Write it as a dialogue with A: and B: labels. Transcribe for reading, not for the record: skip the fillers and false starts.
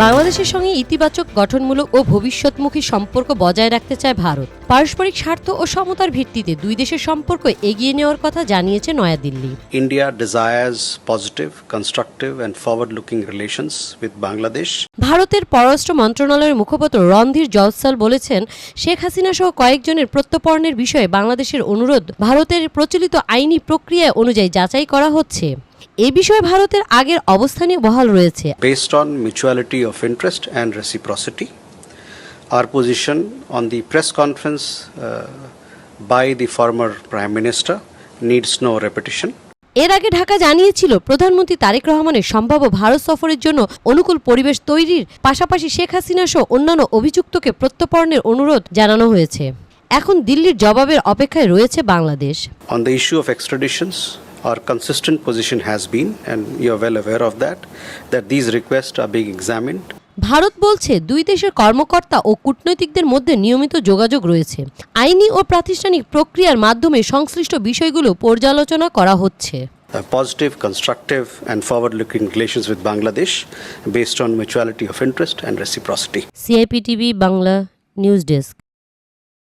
A: বাংলাদেশের সঙ্গে ইতিবাচক গঠনমূলক ও ভবিষ্যৎমুখী সম্পর্ক বজায় রাখতে চায় ভারত। পারস্পরিক স্বার্থ ও সমতার ভিত্তিতে দুই দেশের সম্পর্ক এগিয়ে নেওয়ার কথা জানিয়েছে New Delhi.
B: India desires positive, constructive and forward-looking relations with Bangladesh.
A: ভারতের পররাষ্ট্র মন্ত্রণালয়ের মুখপাত্র রণধীর জয়সওয়াল বলেছেন, শেখ হাসিনা সহ কয়েকজনের প্রত্যর্পণের বিষয়ে বাংলাদেশের অনুরোধ ভারতের প্রচলিত আইনি প্রক্রিয়া অনুযায়ী যাচাই করা হচ্ছে। এ বিষয়ে ভারতের আগের অবস্থানই বহাল রয়েছে।
B: Based on mutuality of interest and reciprocity, our position on the press conference by the former Prime Minister needs no repetition.
A: এর আগে ঢাকা জানিয়েছিল, প্রধানমন্ত্রী তারেক রহমানের সম্ভাব্য ভারত সফরের জন্য অনুকূল পরিবেশ তৈরির পাশাপাশি শেখ হাসিনা সহ অন্যান্য অভিযুক্তকে প্রত্যর্পণের অনুরোধ জানানো হয়েছে। এখন দিল্লির জবাবের অপেক্ষায় রয়েছে Bangladesh.
B: On the issue of extraditions, our consistent position has been, and you are well aware of that these requests are being examined.
A: Bharat বলছে, দুই দেশের কর্মকর্তা ও কূটনৈতিকদের মধ্যে নিয়মিত যোগাযোগ রয়েছে। আইনি ও প্রাতিষ্ঠানিক প্রক্রিয়ার মাধ্যমে সংশ্লিষ্ট বিষয়গুলো পর্যালোচনা করা হচ্ছে।
B: Positive, constructive and forward-looking relations with Bangladesh based on mutuality of interest and reciprocity.
A: CIP TV Bangla news desk.